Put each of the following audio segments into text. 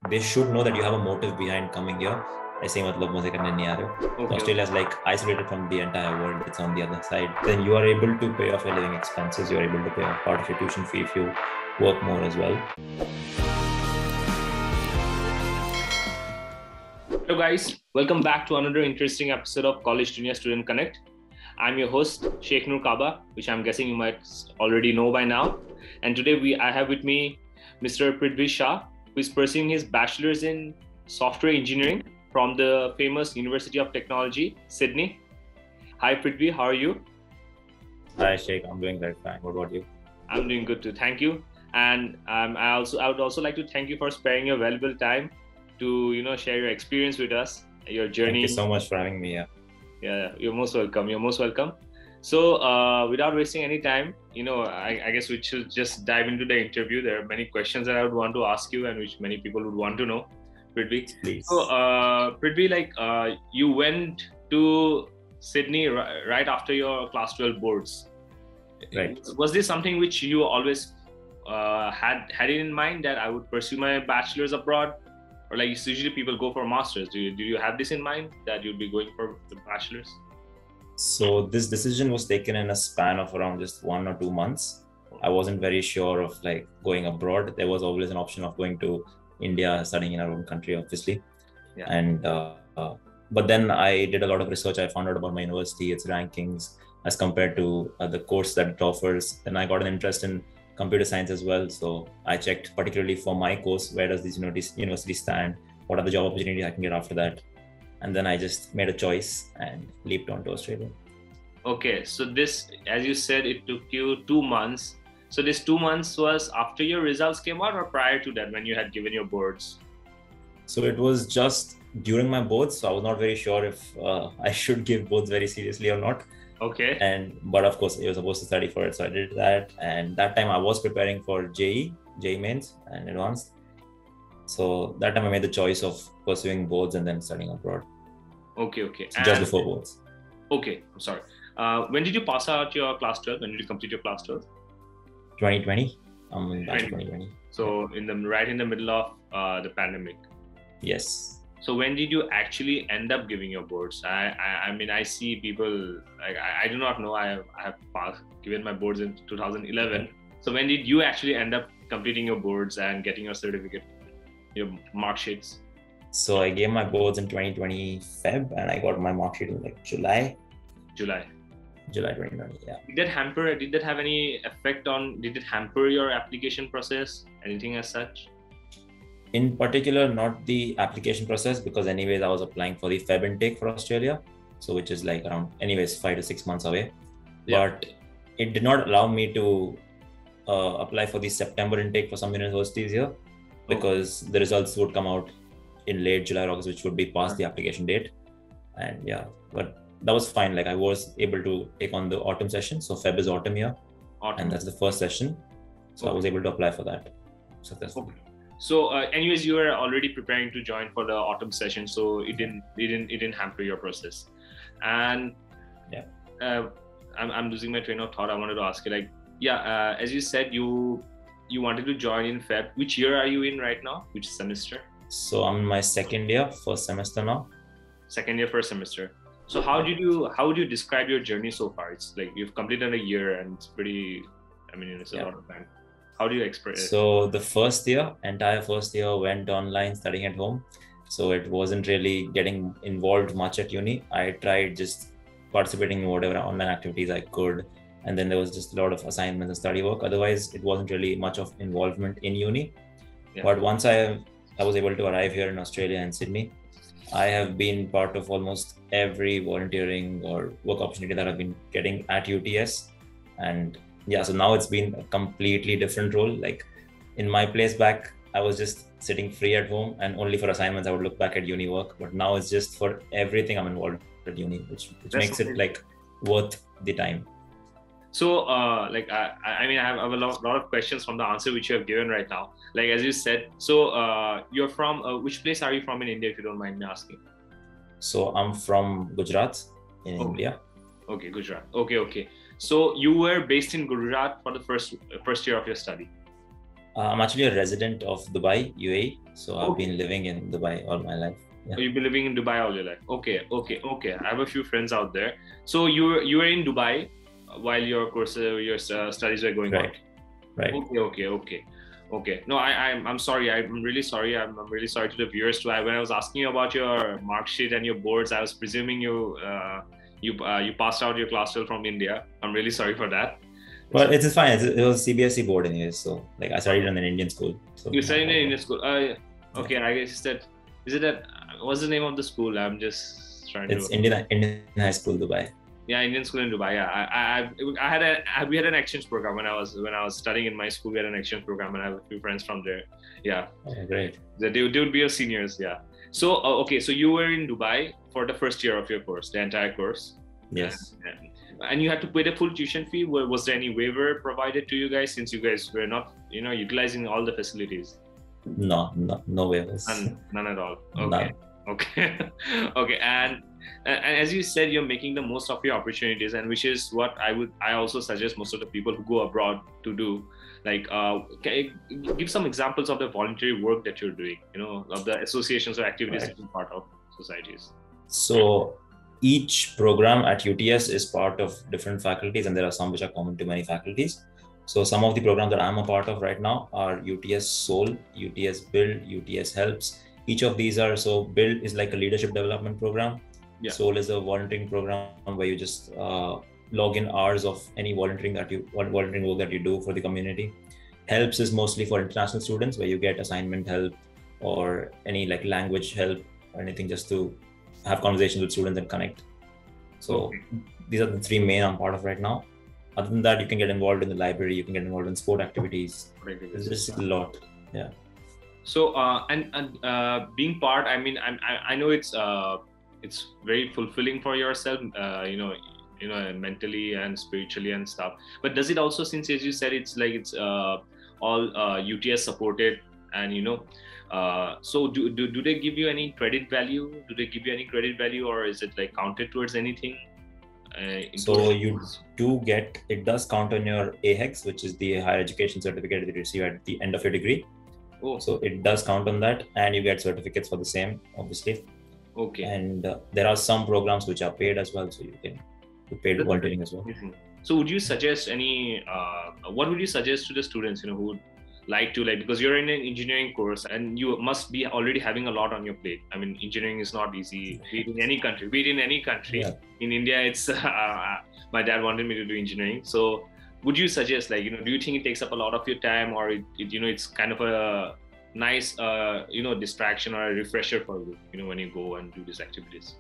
they should know that you have a motive behind coming here. ऐसे मतलब मजे करने नहीं आ रहे हो. Okay. Australia is like isolated from the entire world. It's on the other side. Then you are able to pay off your living expenses. You are able to pay off part of your tuition fee if you work more as well. Hello guys, welcome back to another interesting episode of College Junior Student Connect. I'm your host, Sheikh Noor Kaaba, which I'm guessing you might already know by now. And today I have with me Mr. Pruthvi Shah, who is pursuing his bachelor's in software engineering from the famous University of Technology, Sydney. Hi Pruthvi, how are you? Hi Sheikh, I'm doing very fine. What about you? I'm doing good too, thank you. And I would also like to thank you for sparing your valuable time to share your experience with us, your journey. Thank you so much for having me here. Yeah, you're most welcome. You're most welcome. So without wasting any time, I guess we should just dive into the interview. There are many questions that I would want to ask you and which many people would want to know. Pruthvi. Please. So Pruthvi, you went to Sydney right after your class 12 boards. Right. Was this something which you always had it in mind that I would pursue my bachelor's abroad? Or like usually people go for masters. Do you have this in mind that you'd be going for the bachelor's? So this decision was taken in a span of around just 1 or 2 months. I wasn't very sure of like going abroad. There was always an option of going to India, studying in our own country, obviously. Yeah. And but then I did a lot of research. I found out about my university, its rankings as compared to the course that it offers. Then I got an interest in computer science as well. So I checked particularly for my course, where does this university stand? What are the job opportunities I can get after that? And then I just made a choice and leaped onto Australia. Okay, so this, as you said, it took you 2 months. So this 2 months was after your results came out or prior to that when you had given your boards? So it was just during my boards. So I was not very sure if I should give boards very seriously or not. Okay. But of course, I was supposed to study for it. So I did that. And that time I was preparing for JEE mains and advanced. So that time I made the choice of pursuing boards and then studying abroad. Okay. So just before boards. Okay, I'm sorry. When did you pass out your class 12? When did you complete your class 12? 2020. I'm in batch 2020. So right in the middle of the pandemic. Yes. So when did you actually end up giving your boards? I mean, I see people like I do not know. I have given my boards in 2011. So when did you actually end up completing your boards and getting your certificate, your mark sheets? So I gave my boards in 2020 Feb, and I got my mark sheet in like July 2020. Yeah. Did that have any effect on? Did it hamper your application process? Anything as such? In particular, not the application process, because anyways, I was applying for the Feb intake for Australia. So which is like around anyways 5 to 6 months away. Yeah. But it did not allow me to apply for the September intake for some universities here, because the results would come out in late July or August, which would be past the application date. And yeah, but that was fine. Like I was able to take on the autumn session. So Feb is autumn here. And that's the first session. So I was able to apply for that successfully. Okay. So anyways, you were already preparing to join for the autumn session. So it didn't hamper your process. And yeah, I'm losing my train of thought. I wanted to ask you as you said, you wanted to join in Feb. Which year are you in right now? Which semester? So I'm in my second year, first semester now. Second year, first semester. So how would you describe your journey so far? It's like you've completed a year and it's pretty, it's a lot of time. How do you express it? So the entire first year went online studying at home. So it wasn't really getting involved much at uni. I tried just participating in whatever online activities I could. And then there was just a lot of assignments and study work. Otherwise, it wasn't really much of involvement in uni. Yeah. But once I was able to arrive here in Australia and Sydney, I have been part of almost every volunteering or work opportunity that I've been getting at UTS. And yeah, so now it's been a completely different role. Like in my place back, I was just sitting free at home and only for assignments I would look back at uni work. But now it's just for everything I'm involved at uni, which makes it like worth the time. So I have a lot of questions from the answer which you have given right now. Like as you said, so you're from which place are you from in India, if you don't mind me asking? So I'm from Gujarat in India. Okay, Gujarat. Okay. So you were based in Gujarat for the first year of your study. I'm actually a resident of Dubai, UAE. So I've Okay. been living in Dubai all my life. Yeah. You've been living in Dubai all your life. Okay. I have a few friends out there. So you were in Dubai while your course, your studies were going on. Right. Okay. No, I'm sorry. I'm really sorry. I'm really sorry to the viewers too. When I was asking you about your mark sheet and your boards, I was presuming you passed out your class 12 from India. I'm really sorry for that. Well, it's fine. It was CBSE board anyways. So like I studied in an Indian school. So You studied in Indian school. Okay. I guess that is it that what's the name of the school? I'm just trying it's to. Indian High School, Dubai. Yeah, Indian school in Dubai. Yeah, we had an exchange program when I was studying in my school. We had an exchange program, and I have a few friends from there. Yeah, Great. they would be your seniors. Yeah. So okay, so you were in Dubai for the first year of your course, the entire course. Yes. And you had to pay the full tuition fee. Was there any waiver provided to you guys since you guys were not, utilizing all the facilities? No waivers. None at all. Okay. None. Okay. Okay. And as you said, you're making the most of your opportunities, and which is what I also suggest most of the people who go abroad to do. Like, can you give some examples of the voluntary work that you're doing, of the associations or activities that you're part of, societies? So each program at UTS is part of different faculties, and there are some which are common to many faculties. So some of the programs that I'm a part of right now are UTS Soul, UTS Build, UTS Helps. Each of these are, so Build is like a leadership development program. Yeah. Soul is a volunteering program where you just log in hours of any volunteering work that you do for the community. Helps is mostly for international students where you get assignment help or any like language help or anything just to have conversations with students and connect. So these are the three main I'm part of right now. Other than that, you can get involved in the library, you can get involved in sport activities. It's just a lot. Yeah. So being part, I mean, I know it's very fulfilling for yourself, mentally and spiritually and stuff. But does it also, since as you said, it's like it's all UTS supported, and so do they give you any credit value? Do they give you any credit value, or is it like counted towards anything? So you do get, it does count on your AHEX, which is the higher education certificate that you receive at the end of your degree. So it does count on that, and you get certificates for the same, obviously. Okay. And there are some programs which are paid as well, so you can do paid volunteering as well. So would you suggest what would you suggest to the students, who would like to, because you're in an engineering course and you must be already having a lot on your plate. I mean, engineering is not easy, be it in any country. Yeah. In India, it's my dad wanted me to do engineering. So would you suggest, do you think it takes up a lot of your time, or it's kind of a nice distraction or a refresher for you, when you go and do these activities?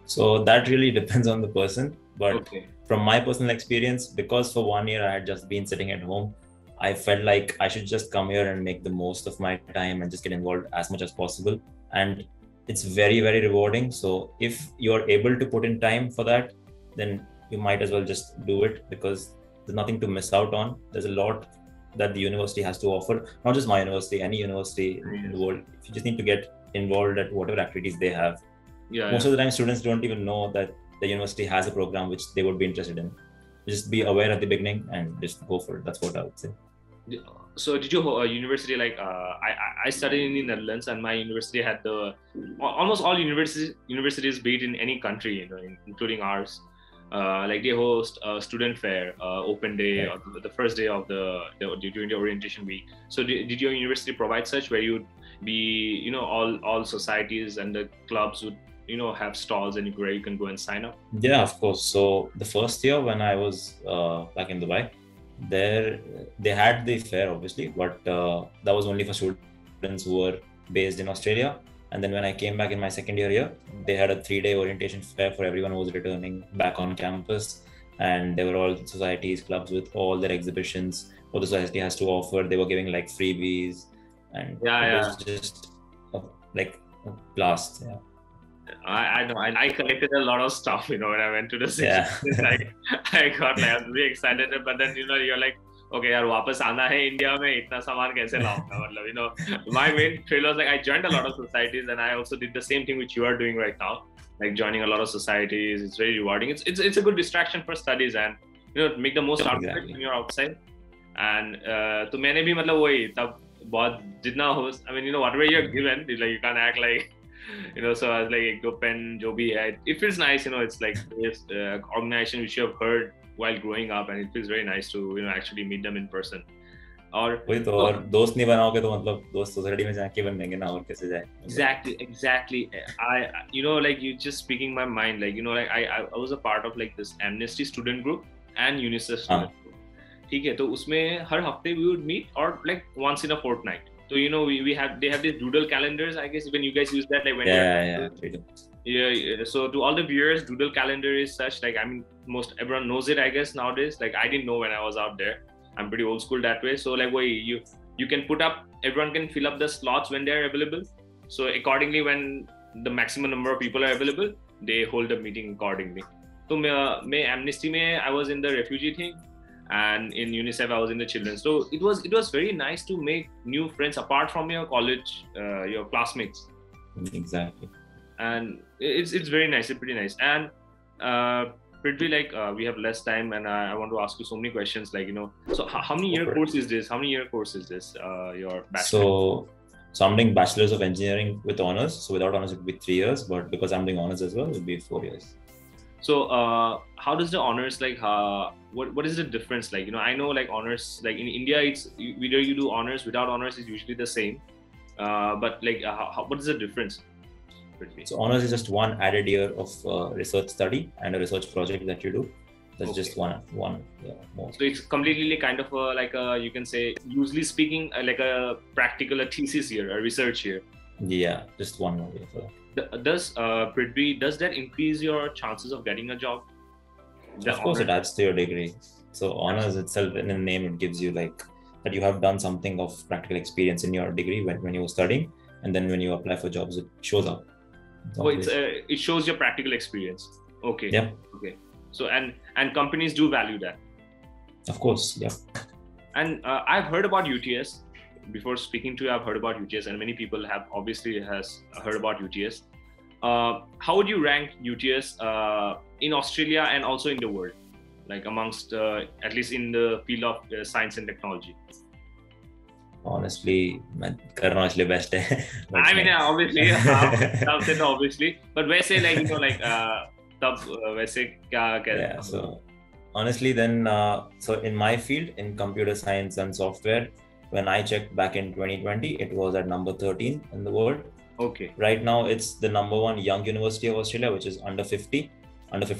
So that really depends on the person, but from my personal experience, because for 1 year I had just been sitting at home, I felt like I should just come here and make the most of my time and just get involved as much as possible. And it's very, very rewarding. So if you're able to put in time for that, then you might as well just do it, because there's nothing to miss out on. There's a lot that the university has to offer, not just my university, any university in the world. If you just need to get involved at whatever activities they have. Most of the time, students don't even know that the university has a program which they would be interested in. Just be aware at the beginning and just go for it. That's what I would say. So did your university, I studied in the Netherlands, and my university had almost all universities, be it in any country, including ours, they host a student fair, open day, or the first day of during the orientation week. So did your university provide such, where you'd be, all societies and the clubs would, have stalls and where you can go and sign up? Yeah, of course. So the first year when I was back in Dubai, there they had the fair, obviously, but that was only for students who were based in Australia. And then when I came back in my second year here, they had a 3-day orientation fair for everyone who was returning back on campus. And they were all societies, clubs with all their exhibitions, what the society has to offer. They were giving freebies, and it was just a blast. Yeah. I know. I collected a lot of stuff, when I went to the city. I got I was really excited, but then you're like, okay, yaar, वापस आना है India में, इतना सामान कैसे लाऊंगा? मतलब, my main thrill was I joined a lot of societies, and I also did the same thing which you are doing right now, joining a lot of societies. It's very rewarding. It's a good distraction for studies, and make the most out of it when you're outside. And तो मैंने भी मतलब वही तब बहुत जितना हो, I mean, whatever you're given, like you can't act like, so I was like एक दो pen जो भी है, it feels nice, it's like this organization which you have heard while growing up, and it feels very nice to actually meet them in person. और वही तो, और दोस्त नहीं बनाओगे तो मतलब दोस्त सोसाइटी में जाके बन देंगे ना, और कैसे जाए. Exactly. Like you just speaking my mind, like like I was a part of like this Amnesty student group and UNICEF student group. ठीक है, तो उसमें हर हफ्ते we would meet, or like once in a fortnight. So they have these doodle calendars, I guess, when you guys use that, like when yeah. So to all the viewers, doodle calendar is such, like, I mean, most everyone knows it, I guess, nowadays. Like I didn't know when I was out there. I'm pretty old school that way. So like you can put up, everyone can fill up the slots when they're available. So accordingly, when the maximum number of people are available, they hold a meeting accordingly. So me Amnesty mein, I was in the refugee thing, and in UNICEF I was in the children. So it was very nice to make new friends apart from your college, your classmates. Exactly. And it's very nice, it's pretty nice. And Pruthvi, like we have less time, and I want to ask you so many questions, like so how many year course is this? Your bachelor? So I'm doing Bachelor's of Engineering with honors. So without honors it would be 3 years, but because I'm doing honors as well, it would be 4 years. So how does the honors, like what is the difference? Like I know like honors, like in India it's either you do honors, without honors is usually the same, but like what is the difference? So honors is just one added year of research study and a research project that you do. That's just one more. So it's completely kind of like you can say, usually speaking, like a practical, a thesis year, a research year. Yeah, just one more year for that. Does Pruthvi, does that increase your chances of getting a job? Of course, it adds to your degree. So honors itself, in the name, it gives you like that you have done something of practical experience in your degree when you were studying, and then when you apply for jobs, it shows up. It shows your practical experience. Okay. Yeah. Okay. So and companies do value that. Of course. Yeah. And I've heard about UTS. Before speaking to you, I've heard about UTS, and many people have obviously has heard about UTS. How would you rank UTS in Australia and also in the world, like amongst at least in the field of science and technology? Honestly, मैं कर रहा हूँ इसलिए best है. I mean, obviously, but वैसे like like तब वैसे क्या Yeah. So honestly, then so in my field, in computer science and software, when I checked back in 2020, it was at number 13 in the world. Okay. Right now, it's the number one young university of Australia, which is under 50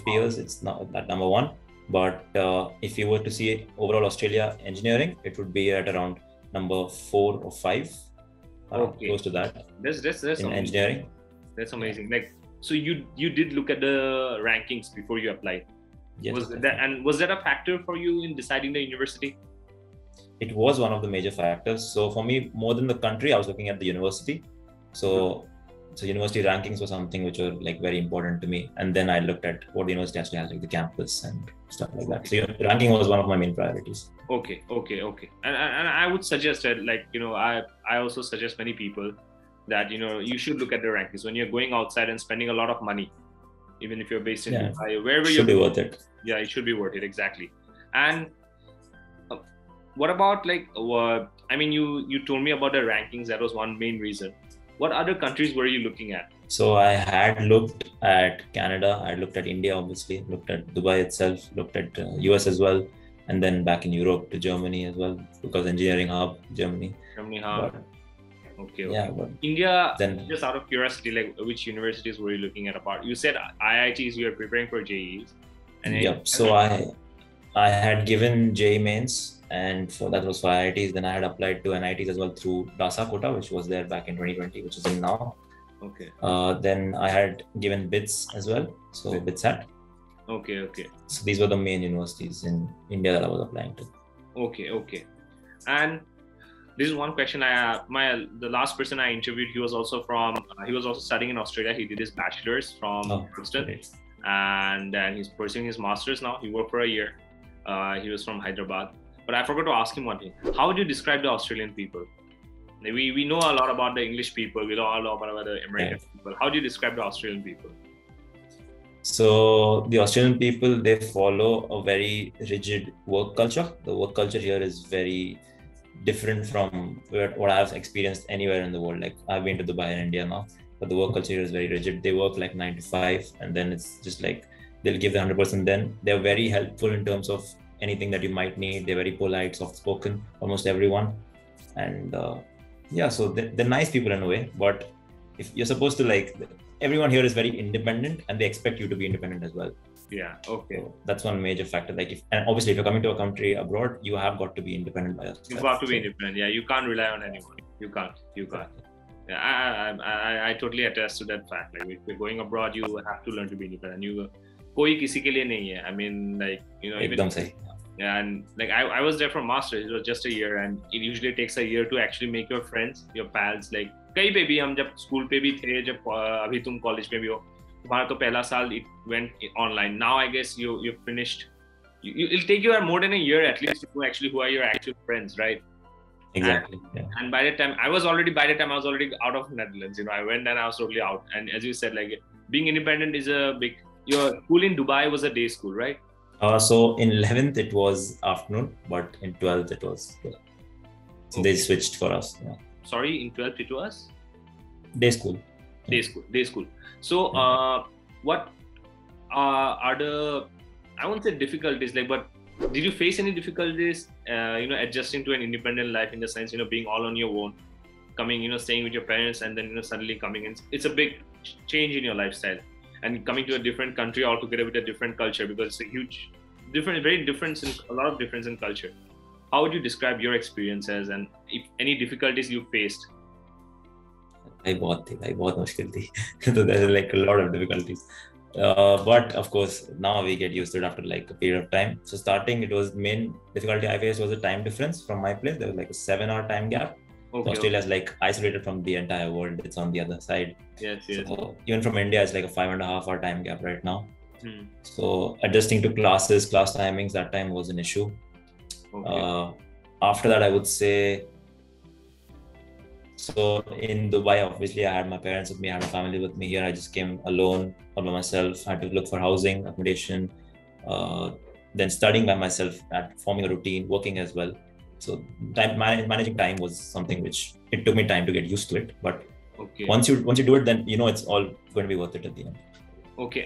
years. It's not at number one. But if you were to see overall Australia engineering, it would be at around number 4 or 5. Okay. Close to that. That's in amazing. Engineering. That's amazing. Like, so you did look at the rankings before you applied. Yes. Was that a factor for you in deciding the university? It was one of the major factors. So for me, more than the country, I was looking at the university. So university rankings were something which were like very important to me. And then I looked at what the university actually has, like the campus and stuff like that. So ranking was one of my main priorities. Okay. And I would suggest that, like, I also suggest many people that, you should look at the rankings when you're going outside and spending a lot of money, even if you're based in Dubai, wherever you're. Should be worth it. Yeah, it should be worth it. Exactly. And what about like, I mean, you told me about the rankings. That was one main reason. What other countries were you looking at? So I had looked at Canada. I looked at India, obviously. Looked at Dubai itself. Looked at US as well, and then back in Europe to Germany as well, because engineering hub Germany. Germany hub. Okay. Yeah, but India. Then just out of curiosity, like which universities were you looking at apart? You said IITs. You were preparing for JEEs. Yep. So I had given JEE mains. And so that was for IITs. Then I had applied to NITs as well through DASA quota, which was there back in 2020, which is in now. Okay. Then I had given BITS as well. So BITSAT. Okay. So these were the main universities in India that I was applying to. Okay. And this is one question the last person I interviewed, he was also studying in Australia. He did his bachelor's from Princeton, and then he's pursuing his master's now. He worked for a year. He was from Hyderabad. But I forgot to ask him one thing. How would you describe the Australian people? We know a lot about the English people. We know a lot about the American people. How do you describe the Australian people? So the Australian people, they follow a very rigid work culture. The work culture here is very different from what I've experienced anywhere in the world. Like I've been to Dubai and India now, but the work culture here is very rigid. They work like 9 to 5, and then it's just like they'll give the 100%. Then they're very helpful in terms of anything that you might need. They're very polite, soft spoken, almost everyone. And yeah, so they're nice people in a way. But if you're supposed to like, everyone here is very independent, and they expect you to be independent as well. Yeah. Okay. So that's one major factor. Like, and obviously, if you're coming to a country abroad, you have got to be independent by yourself. You've got to be independent. Yeah, you can't rely on anyone. You can't. Yeah, I totally attest to that fact. Like, if you're going abroad, you have to learn to be independent. कोई किसी के लिए नहीं है. I mean, like, you know, एकदम सही. Yeah, and like I was there for masters. It was just a year, and it usually takes a year to actually make your friends, your pals. Like कहीं पे भी हम जब school पे भी थे, जब अभी तुम कॉलेज में भी हो, तुम्हारा तो पहला साल it went online. Now I guess you finished. It'll take you more than a year at least to know actually who are your actual friends, right? Exactly. And by the time I was already out of Netherlands. You know, I went and I was totally out. And as you said, like being independent is a big. Your school in Dubai was a day school, right? So in 11th it was afternoon, but in 12th it was. So they switched for us. Yeah. Sorry, in 12th it was day school. Day school. So what are the, I won't say difficulties, like, but did you face any difficulties adjusting to an independent life, in the sense, being all on your own, coming, staying with your parents, and then suddenly coming in? It's a big change in your lifestyle, and coming to a different country altogether with a different culture, because it's a huge a lot of difference in culture. How would you describe your experiences, and if any difficulties you faced? बहुत मुश्किल थी. So there's like a lot of difficulties. But of course now we get used to it after like a period of time. So starting, it was main difficulty I faced was the time difference from my place. There was like a 7-hour time gap. So Australia is like isolated from the entire world. It's on the other side. Yes. So even from India, it's like a 5.5-hour time gap right now. So adjusting to class timings, that time was an issue. After that, I would say, so in Dubai, obviously I had my parents with me, I had a family with me. Here I just came alone, all by myself. I had to look for housing, accommodation, then studying by myself, forming a routine, working as well. So managing time was something which it took me time to get used to it. But once you do it, then it's all going to be worth it at the end. Okay.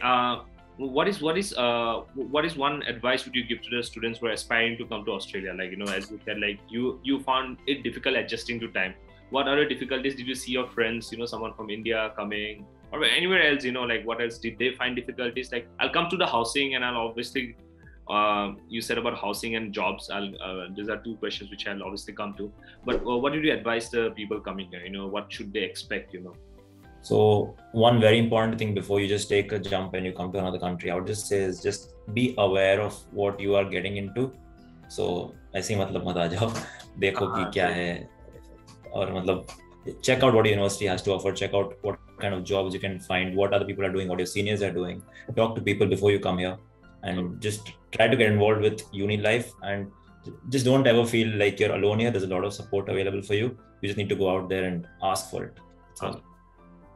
What is one advice would you give to the students who are aspiring to come to Australia? Like, as you said, like you found it difficult adjusting to time. What other difficulties did you see your friends, someone from India coming, or anywhere else, like what else did they find difficulties? Like, I'll come to the housing, and I'll obviously, you said about housing and jobs. These are two questions which I'll obviously come to. But what did you advise the people coming here? What should they expect? So one very important thing before you just take a jump and you come to another country, I would just say is just be aware of what you are getting into. So ऐसे मतलब मत आ जाओ, देखो कि क्या है, और मतलब check out what your university has to offer, check out what kind of jobs you can find, what other people are doing, what your seniors are doing. Talk to people before you come here, and just try to get involved with uni life, and just don't ever feel like you're alone here. There's a lot of support available for you. You just need to go out there and ask for it. So,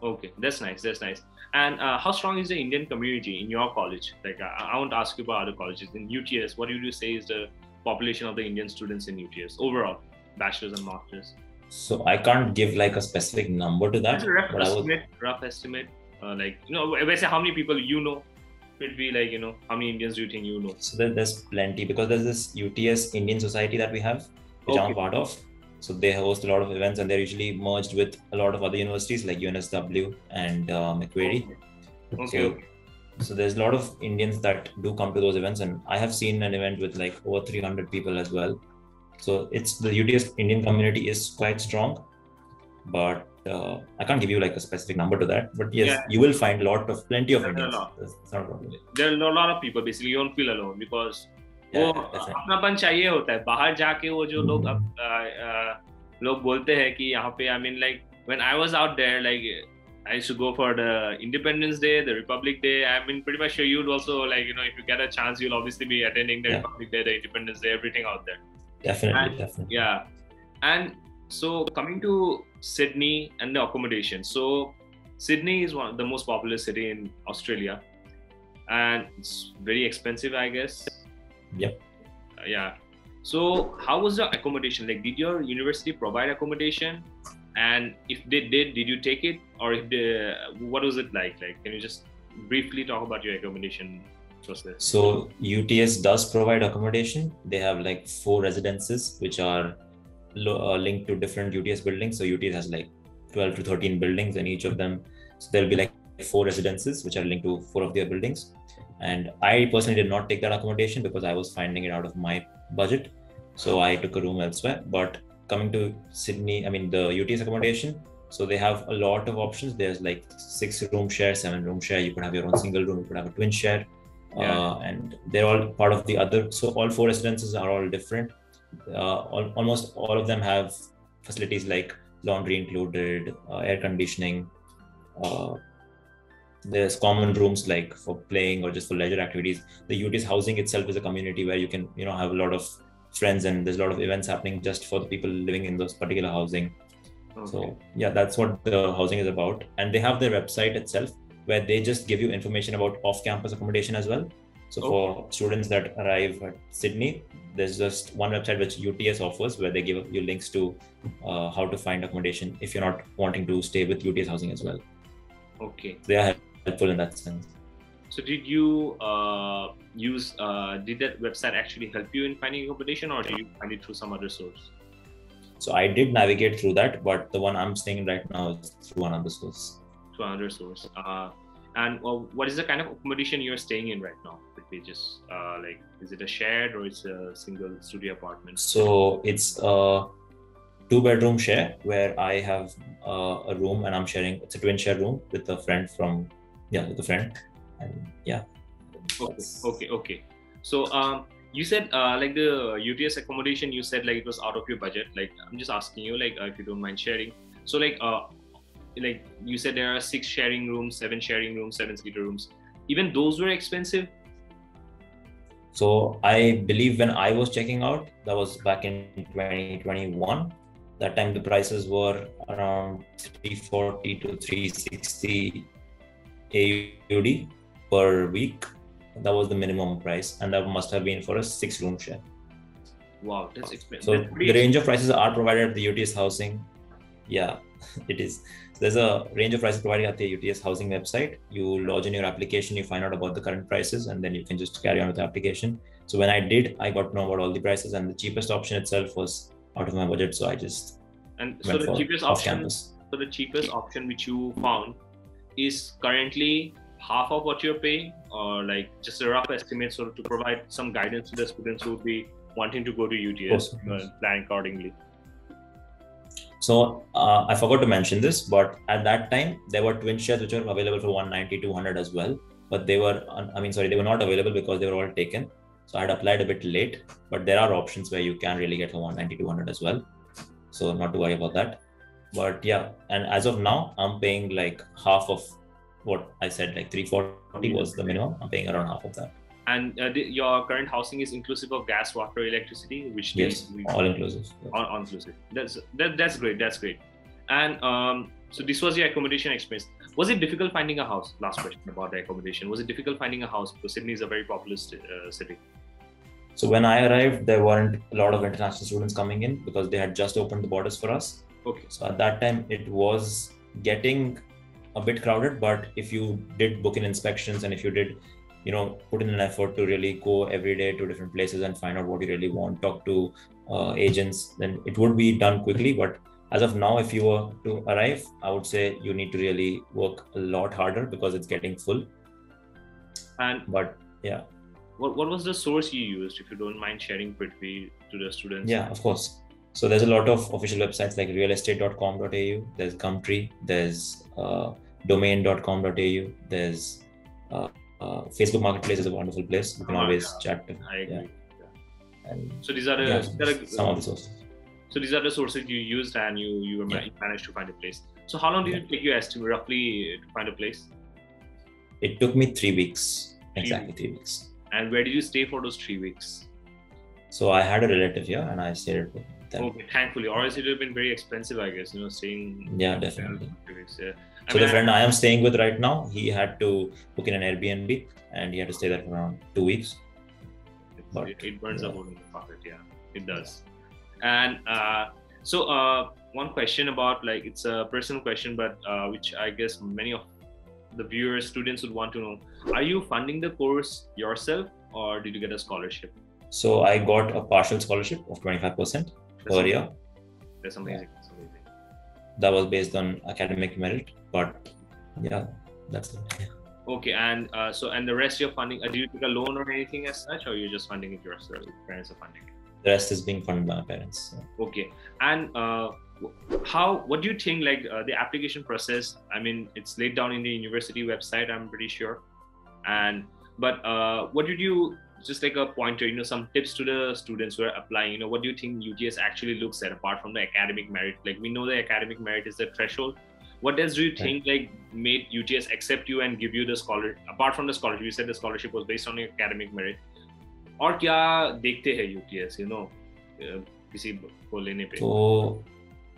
okay, that's nice. And how strong is the Indian community in your college? Like, I won't ask you about other colleges. In UTS, what would you say is the population of the Indian students in UTS overall, bachelors and masters? So I can't give like a specific number to that. Rough estimate. Like, how many people It'd be like, how many Indians do you think you know? So there's plenty, because there's this UTS Indian Society that we have, which I'm part of. So they host a lot of events, and they're usually merged with a lot of other universities like UNSW and Macquarie. So there's a lot of Indians that do come to those events, and I have seen an event with like over 300 people as well. So the UTS Indian community is quite strong, but I can't give you like a specific number to that. But yes, you will find plenty of Indians. That's not a problem. There are a lot of people. Basically, you don't feel alone, because अपनापन चाहिए होता है. बाहर जाके वो जो लोग बोलते हैं कि यहाँ पे, I mean, like when I was out there, like I used to go for the Independence Day, the Republic Day. I mean, pretty much sure you'd also, like, if you get a chance, you'll obviously be attending the Republic Day, the Independence Day, everything out there. Definitely. Yeah. And so coming to Sydney and the accommodation. So Sydney is one of the most populous city in Australia. and it's very expensive, I guess. Yep. Yeah. So how was the accommodation? Like, did your university provide accommodation? And if they did you take it? Or if they, what was it like? Like, can you just briefly talk about your accommodation process? So UTS does provide accommodation. They have like 4 residences which are linked to different UTS buildings. So UTS has like 12 to 13 buildings, and each of them, so there'll be like 4 residences which are linked to 4 of their buildings. And I personally did not take that accommodation because I was finding it out of my budget. So I took a room elsewhere. But coming to Sydney, I mean the UTS accommodation, so they have a lot of options. There's like 6 room share, 7 room share. You could have your own single room, you could have a twin share. And they're all part of the other. So all 4 residences are all different. Almost all of them have facilities like laundry included, air conditioning. There's common rooms like for playing or just for leisure activities. The UTS housing itself is a community where you can, have a lot of friends, and there's a lot of events happening just for the people living in those particular housing. Okay. So yeah, that's what the housing is about. And they have their website itself where they just give you information about off-campus accommodation as well. So for students that arrive at Sydney, there's just one website which UTS offers where they give you links to how to find accommodation if you're not wanting to stay with UTS housing as well. Okay. So they are helpful in that sense. So did you did that website actually help you in finding accommodation, or did you find it through some other source? So I did navigate through that, but the one I'm staying in right now is through another source. Through another source. And what is the kind of accommodation you're staying in right now? Just like, is it a shared or it's a single studio apartment? So it's a 2-bedroom share where I have a room, and I'm sharing. It's a twin share room with a friend with a friend, and yeah. Okay. So you said like the UTS accommodation, you said like it was out of your budget. Like, I'm just asking you, like, if you don't mind sharing. So like you said there are 6 sharing rooms, 7 sharing rooms, 7-seater rooms. Even those were expensive? So I believe when I was checking out, that was back in 2021. That time the prices were around 340 to 360 AUD per week. That was the minimum price, and that must have been for a 6-room share. Wow, that's expensive. So the range of prices are provided at the UTS housing. Yeah, it is. So there's a range of prices provided at the UTS housing website. You lodge in your application, you find out about the current prices, and then you can just carry on with the application. So when I did, I got to know about all the prices, and the cheapest option itself was out of my budget. So I just went for off-campus. So the cheapest option which you found is currently half of what you're paying, or like just a rough estimate, sort of to provide some guidance to the students who would be wanting to go to UTS and plan accordingly. So I forgot to mention this, but at that time there were twin shares which were available for 190, 200 as well. But they were not available because they were all taken. So I had applied a bit late, but there are options where you can really get for 190, 200 as well. So not to worry about that. But yeah, and as of now, I'm paying like half of what I said, like 340 was the minimum. I'm paying around half of that. And your current housing is inclusive of gas, water, electricity, which yes, all inclusive. All inclusive. That's great. And so this was your accommodation experience. Was it difficult finding a house? Last question about the accommodation. Was it difficult finding a house? Because Sydney is a very populous city. So when I arrived, there weren't a lot of international students coming in because they had just opened the borders for us. Okay. So at that time, it was getting a bit crowded. But if you did book in inspections, and if you did put in an effort to really go every day to different places and find out what you really want, talk to agents, then it would be done quickly. But as of now, if you were to arrive, I would say you need to really work a lot harder because it's getting full. But yeah. What was the source you used, if you don't mind sharing, Pruthvi, to the students? Yeah, of course. So there's a lot of official websites like realestate.com.au, there's Gumtree, there's domain.com.au, there's Facebook Marketplace is a wonderful place. You can always chat. I agree. Yeah. And so these are some of the sources. So these are the sources you used, and you managed to find a place. So how long did it take you estimate roughly to find a place? It took me 3 weeks. Exactly 3 weeks. And where did you stay for those 3 weeks? So I had a relative here, and I stayed with them. Okay, thankfully, or else it would have been very expensive, I guess. Staying. Yeah, definitely. 3 weeks. Yeah. So the friend I am staying with right now, he had to book in an Airbnb and he had to stay there for around 2 weeks. But it burns a hole in the pocket. Yeah, it does. And so one question about, like, it's a personal question, but which I guess many of the viewers, students would want to know. Are you funding the course yourself or did you get a scholarship? So I got a partial scholarship of 25% per year. That's amazing. That's amazing. That was based on academic merit, but yeah, that's it. Okay, and so and the rest you're funding, do you take a loan or anything as such, or you're just funding it yourself? Your parents are funding it? The rest is being funded by my parents. So. Okay, and what do you think, like the application process? I mean, it's laid down in the university website, I'm pretty sure. But what did you, just like a pointer, some tips to the students who are applying, what do you think UTS actually looks at apart from the academic merit? Like, we know the academic merit is the threshold. What else do you think like made UTS accept you and give you the scholarship? Apart from the scholarship, you said the scholarship was based on your academic merit. और क्या देखते हैं UTS, किसी को लेने पे? तो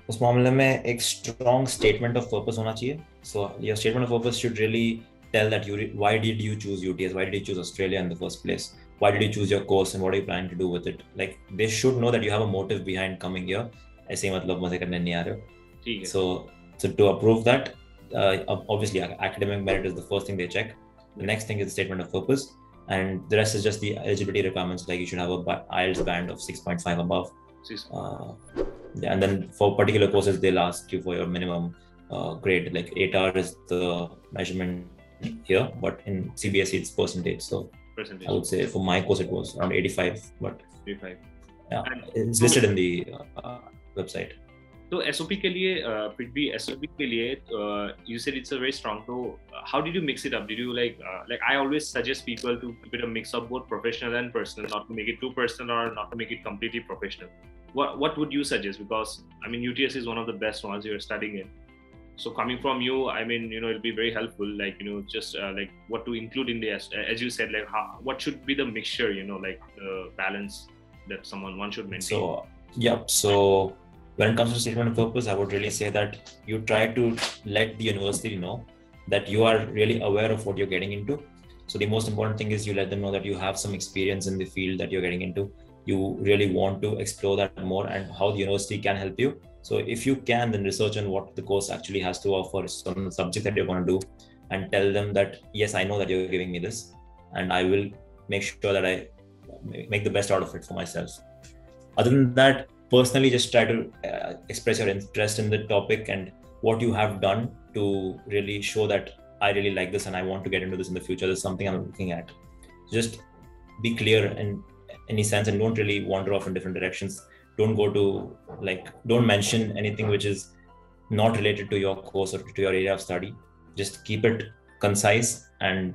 उस मामले में एक strong statement of purpose होना चाहिए. So your statement of purpose should really tell that why did you choose UTS? Why did you choose Australia in the first place? Why did you choose your course and what are you planning to do with it? Like, they should know that you have a motive behind coming here. ऐसे ही मतलब मजे करने नहीं आ रहे हो. ठीक है. So to approve that, obviously academic merit is the first thing they check. The next thing is the statement of purpose, and the rest is just the eligibility requirements. Like, you should have a IELTS band of 6.5 above. Yeah, and then for particular courses, they'll ask you for your minimum grade. Like 8R is the measurement here, but in CBSE it's percentage. So I would say for my course it was around 85. But 85. Yeah, it's listed in the website. So SOP के लिए, Pruthvi, SOP के लिए, you said it's a very strong. So how did you mix it up? Did you like I always suggest people to keep it a mix of both professional and personal, not to make it too personal or not to make it completely professional. What would you suggest? Because I mean, UTS is one of the best ones you're studying in. So coming from you, I mean, it'll be very helpful. Like, just like what to include in the, as you said, like what should be the mixture, like the balance that one should maintain. So yeah, so when it comes to statement of purpose, I would really say that you try to let the university know that you are really aware of what you're getting into. So the most important thing is you let them know that you have some experience in the field that you're getting into. You really want to explore that more and how the university can help you. So if you can, then research on what the course actually has to offer, some subject that you're going to do, and tell them that, yes, I know that you're giving me this, and I will make sure that I make the best out of it for myself. Other than that, personally, just try to express your interest in the topic and what you have done to really show that I really like this and I want to get into this in the future. This is something I'm looking at. Just be clear in any sense and don't really wander off in different directions. Don't go to don't mention anything which is not related to your course or to your area of study. Just keep it concise and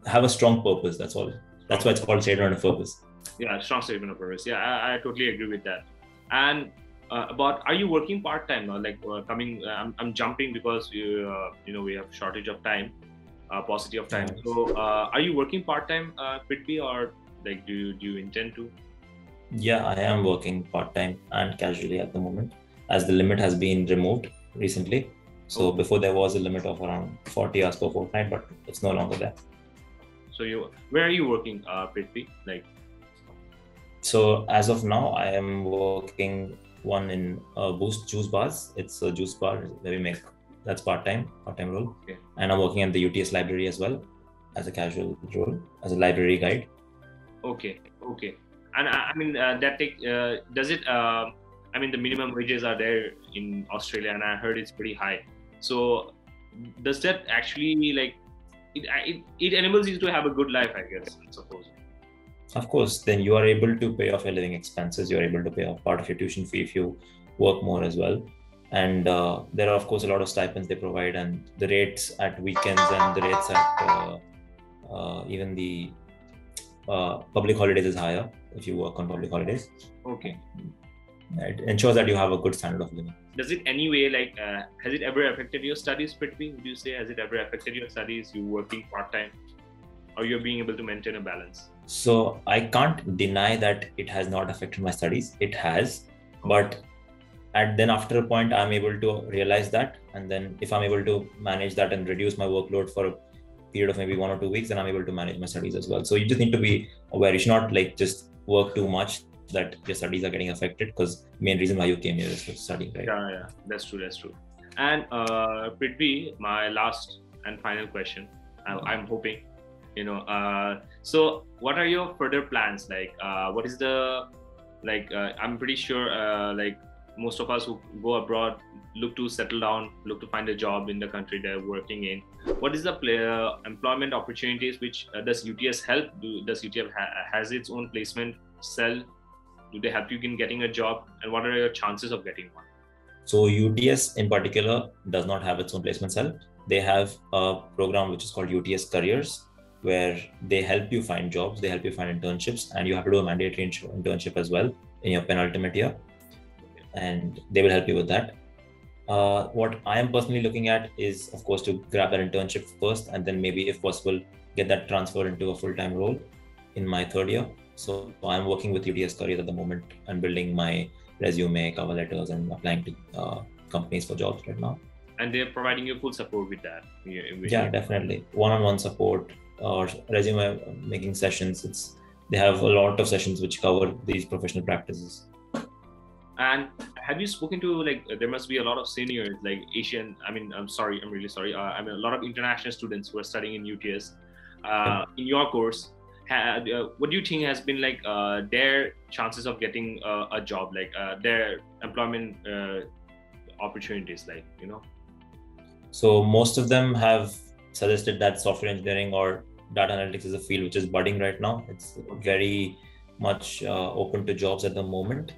have a strong purpose. That's all. That's why it's called statement of purpose. Yeah, strong statement of purpose. Yeah, I totally agree with that. And are you working part-time now? Like I'm jumping because we have shortage of time, paucity of time. So are you working part-time, Pruthvi, or like do you intend to? Yeah, I am working part-time and casually at the moment, as the limit has been removed recently. So before there was a limit of around 40 hours per fortnight, but it's no longer there. So where are you working, Pruthvi? So as of now, I am working one in Boost Juice Bars. It's a juice bar where we make, that's part-time role. Okay. And I'm working at the UTS library as well as a casual role, as a library guide. Okay. And I mean, does it, I mean, the minimum wages are there in Australia and I heard it's pretty high. So does that actually it enables you to have a good life, I guess, I suppose. Of course, then you are able to pay off your living expenses. You're able to pay off part of your tuition fee if you work more as well. And there are, of course, a lot of stipends they provide, and the rates at weekends and the rates at even the public holidays is higher if you work on public holidays. Okay. It ensures that you have a good standard of living. Does it anyway, has it ever affected your studies, Pruthvi? Would you say, has it ever affected your studies, you working part-time, or you're being able to maintain a balance? So I can't deny that it has not affected my studies. It has, but then after a point, I'm able to realize that. And then if I'm able to manage that and reduce my workload for a period of maybe 1 or 2 weeks, then I'm able to manage my studies as well. So you just need to be aware. You should not like just work too much that your studies are getting affected, because the main reason why you came here is for studying, right? Yeah, that's true. And Prithvi, my last and final question. I'm hoping, so what are your further plans? Like, what is the, I'm pretty sure, like most of us who go abroad look to settle down, look to find a job in the country they're working in. What is the employment opportunities which does UTS help? Does UTS has its own placement cell? Do they help you in getting a job? And what are your chances of getting one? So UTS in particular does not have its own placement cell. They have a program which is called UTS Careers, where they help you find jobs, they help you find internships, and you have to do a mandatory internship as well in your penultimate year, and they will help you with that. What I am personally looking at is, of course, to grab that internship first, and then maybe, if possible, get that transfer into a full-time role in my third year. So I'm working with UTS Careers at the moment and building my resume, cover letters, and applying to companies for jobs right now. And they're providing you full support with that? Yeah, definitely. One-on-one support or resume making sessions. They have a lot of sessions which cover these professional practices. And have you spoken to, like, there must be a lot of seniors, like Asian, I'm really sorry. A lot of international students who are studying in UTS. In your course, what do you think has been like their chances of getting a job, like their employment opportunities, like, So most of them have suggested that software engineering or data analytics is a field which is budding right now. It's very much open to jobs at the moment.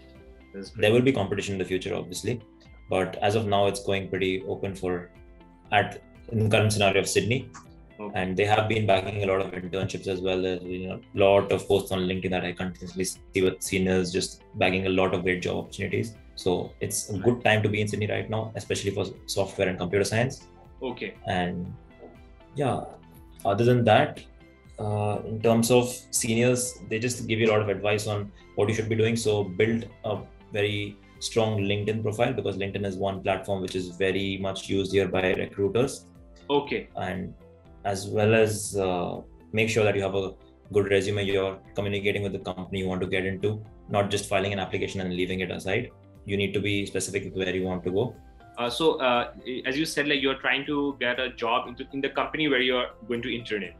There will be competition in the future, obviously, but as of now, it's going pretty open in the current scenario of Sydney. Okay. And they have been backing a lot of internships as well. There's a lot of posts on LinkedIn that I continuously see with seniors just bagging a lot of great job opportunities. So it's a good time to be in Sydney right now, especially for software and computer science. Okay. And yeah, other than that, in terms of seniors, they just give you a lot of advice on what you should be doing. So build a very strong LinkedIn profile, because LinkedIn is one platform which is very much used here by recruiters. Okay. And as well as make sure that you have a good resume, you're communicating with the company you want to get into, not just filing an application and leaving it aside. You need to be specific with where you want to go. So as you said, like, you're trying to get a job in the company where you're going to intern in,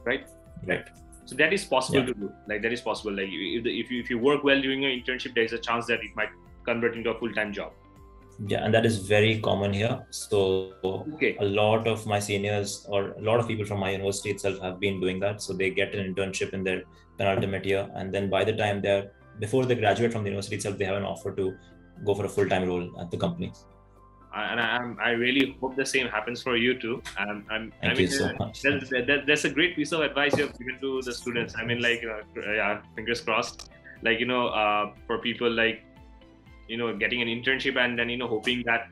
right? Right. So that is possible to do. Like, that is possible. Like, if you work well during your internship, there is a chance that it might convert into a full-time job. Yeah, and that is very common here. So a lot of my seniors or a lot of people from my university itself have been doing that. So they get an internship in their penultimate year, and then by the time before they graduate from the university itself, they have an offer to go for a full-time role at the company. And I really hope the same happens for you too. Thank you so much. That's a great piece of advice you've given to the students. I mean, like, fingers crossed. Like, for people, like, getting an internship and then, hoping that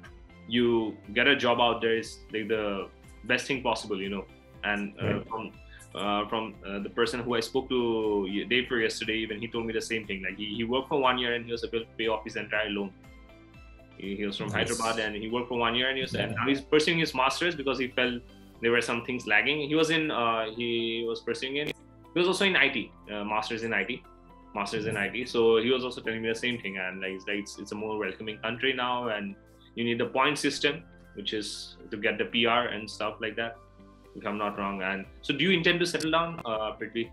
you get a job out there is like the best thing possible, And from the person who I spoke to day before yesterday, even he told me the same thing. Like, he worked for 1 year and he was able to pay off his entire loan. He was from Hyderabad and he worked for 1 year, and and now he's pursuing his master's because he felt there were some things lagging. He was pursuing it. He was also in IT, master's in IT. So he was also telling me the same thing. And like, it's a more welcoming country now, and you need the point system, which is to get the PR and stuff like that, if I'm not wrong. And so, do you intend to settle down, Prithvi,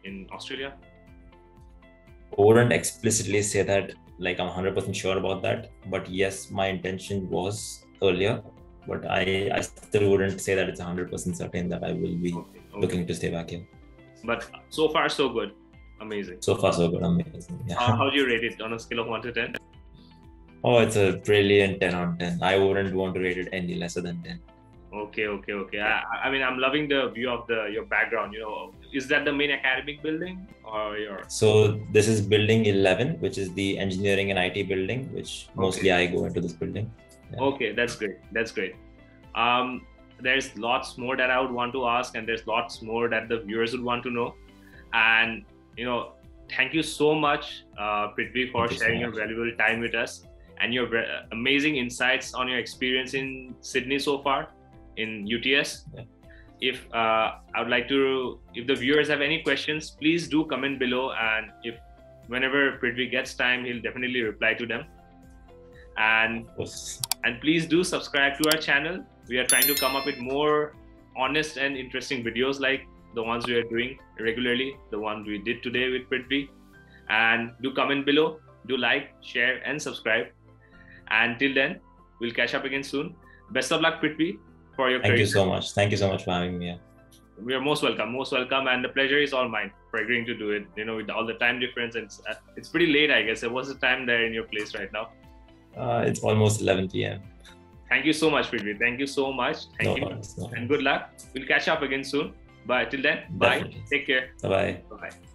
in Australia? I wouldn't explicitly say that, like, I'm 100% sure about that, but yes, my intention was earlier, but I still wouldn't say that it's 100% certain that I will be looking to stay back here. But so far so good. Amazing. So far so good. Amazing. Yeah. How do you rate it on a scale of 1 to 10? Oh, it's a brilliant 10 on 10. I wouldn't want to rate it any lesser than 10. Okay. I mean, I'm loving the view of your background. Is that the main academic building or your? So this is building 11, which is the engineering and IT building, which mostly I go into this building. Yeah. Okay, that's great. There's lots more that I would want to ask, and there's lots more that the viewers would want to know. And thank you so much, Prithvi, for sharing your valuable time with us. and your amazing insights on your experience in Sydney so far in UTS. Yeah. If I would like to, if the viewers have any questions, please do comment below, and if whenever Pruthvi gets time, he'll definitely reply to them. And please do subscribe to our channel. We are trying to come up with more honest and interesting videos like the ones we are doing regularly, the one we did today with Pruthvi. And do comment below, do like, share, and subscribe. And till then, we'll catch up again soon. Best of luck, Pruthvi, for your career. Thank you so much. Thank you so much for having me. We are most welcome, and the pleasure is all mine for agreeing to do it. You know, with all the time difference, and it's pretty late, I guess. What's the time there in your place right now? It's almost 11 p.m. Thank you so much, Pruthvi. Thank you so much. Thank you. And good luck. We'll catch up again soon. But till then, bye. Definitely. Take care. Bye-bye. Bye-bye.